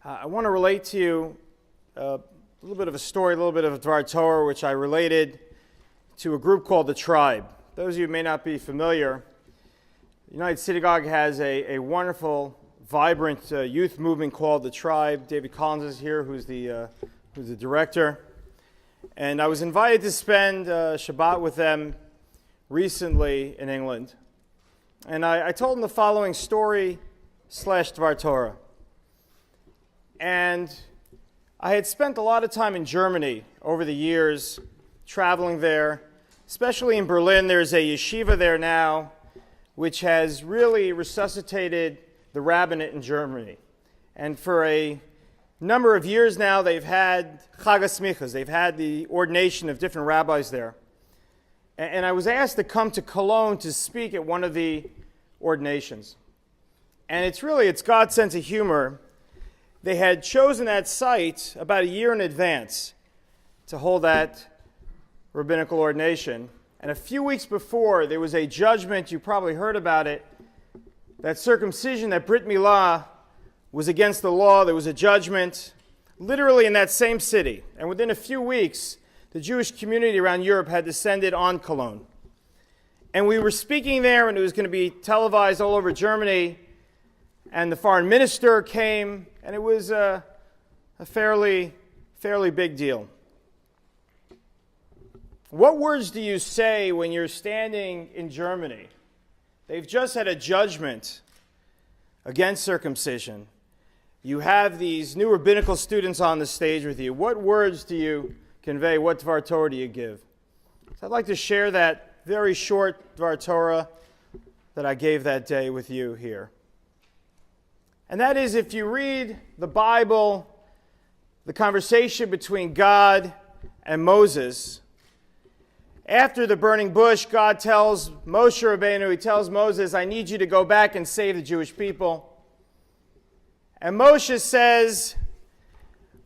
I want to relate to you a little bit of a story, a little bit of a Dvar Torah, which I related to a group called the Tribe. Those of you who may not be familiar, the United Synagogue has a wonderful, vibrant youth movement called the Tribe. David Collins is here, who's the director. And I was invited to spend Shabbat with them recently in England. And I told them the following story / Dvar Torah. And I had spent a lot of time in Germany over the years, traveling there, especially in Berlin. There's a yeshiva there now, which has really resuscitated the rabbinate in Germany. And for a number of years now, they've had Chag HaSmichas, they've had the ordination of different rabbis there. And I was asked to come to Cologne to speak at one of the ordinations. And it's God's sense of humor. They had chosen that site about a year in advance to hold that rabbinical ordination. And a few weeks before, there was a judgment, you probably heard about it, that circumcision, that Brit Milah, was against the law. There was a judgment literally in that same city. And within a few weeks, the Jewish community around Europe had descended on Cologne. And we were speaking there, and it was going to be televised all over Germany. And the foreign minister came, and it was a fairly big deal. What words do you say when you're standing in Germany? They've just had a judgment against circumcision. You have these new rabbinical students on the stage with you. What words do you convey? What Dvar Torah do you give? So I'd like to share that very short Dvar Torah that I gave that day with you here. And that is, if you read the Bible, the conversation between God and Moses, after the burning bush, God tells Moshe Rabbeinu, he tells Moses, I need you to go back and save the Jewish people. And Moshe says,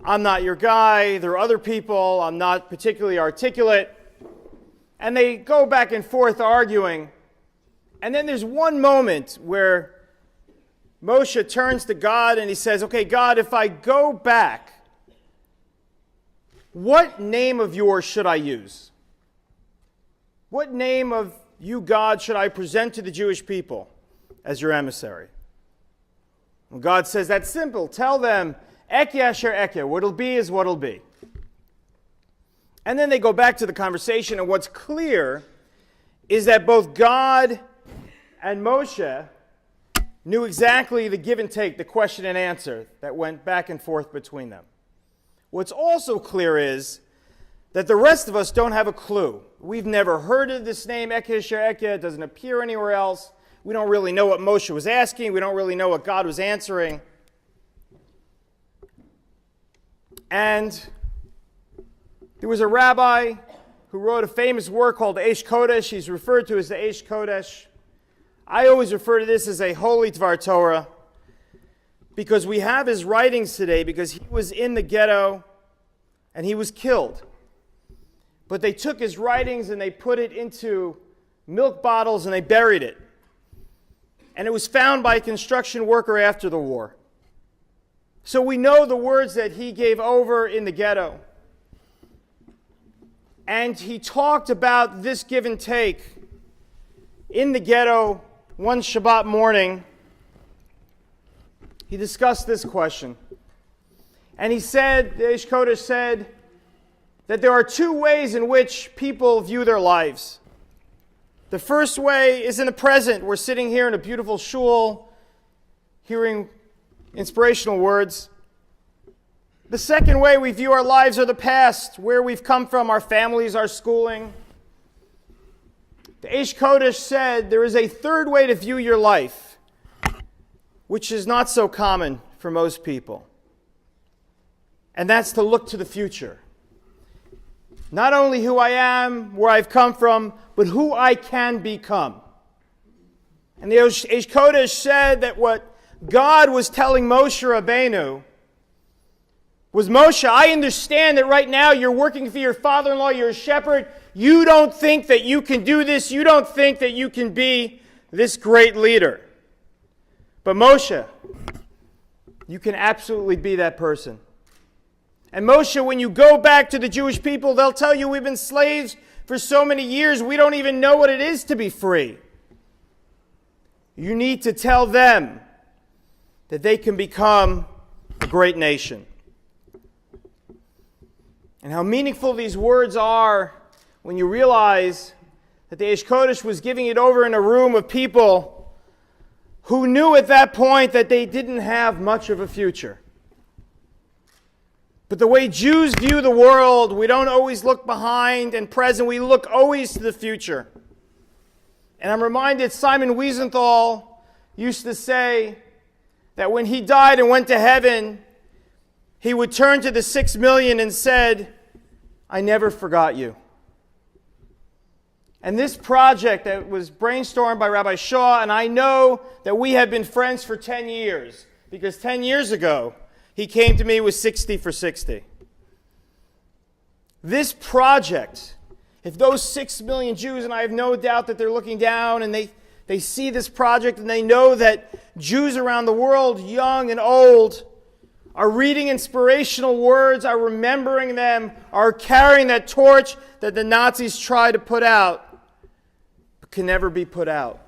I'm not your guy, there are other people, I'm not particularly articulate. And they go back and forth arguing. And then there's one moment where Moshe turns to God and he says, okay, God, if I go back, what name of yours should I use? What name of you, God, should I present to the Jewish people as your emissary? Well, God says, that's simple. Tell them, Eke Asher Eke, what'll be is what'll be. And then they go back to the conversation, and what's clear is that both God and Moshe knew exactly the give and take, the question and answer that went back and forth between them. What's also clear is that the rest of us don't have a clue. We've never heard of this name, Eke Asher Eke. It doesn't appear anywhere else. We don't really know what Moshe was asking. We don't really know what God was answering. And there was a rabbi who wrote a famous work called Eish Kodesh. He's referred to as the Eish Kodesh. I always refer to this as a holy Dvar Torah because we have his writings today because he was in the ghetto and he was killed. But they took his writings and they put it into milk bottles and they buried it. And it was found by a construction worker after the war. So we know the words that he gave over in the ghetto. And he talked about this give and take in the ghetto one Shabbat morning. He discussed this question. And he said, the Eish Kodesh said, that there are two ways in which people view their lives. The first way is in the present. We're sitting here in a beautiful shul, hearing inspirational words. The second way we view our lives are the past, where we've come from, our families, our schooling. The Eish Kodesh said there is a third way to view your life, which is not so common for most people. And that's to look to the future. Not only who I am, where I've come from, but who I can become. And the Eish Kodesh said that what God was telling Moshe Rabbeinu was, Moshe, I understand that right now you're working for your father-in-law, you're a shepherd. You don't think that you can do this. You don't think that you can be this great leader. But Moshe, you can absolutely be that person. And Moshe, when you go back to the Jewish people, they'll tell you we've been slaves for so many years, we don't even know what it is to be free. You need to tell them that they can become a great nation. And how meaningful these words are when you realize that the Eish Kodesh was giving it over in a room of people who knew at that point that they didn't have much of a future. But the way Jews view the world, we don't always look behind and present, we look always to the future. And I'm reminded Simon Wiesenthal used to say that when he died and went to heaven, he would turn to the 6 million and said, I never forgot you. And this project that was brainstormed by Rabbi Shaw, and I know that we have been friends for 10 years, because 10 years ago, he came to me with 60 for 60. This project, if those 6 million Jews, and I have no doubt that they're looking down and they see this project and they know that Jews around the world, young and old, are reading inspirational words, are remembering them, are carrying that torch that the Nazis tried to put out, but can never be put out.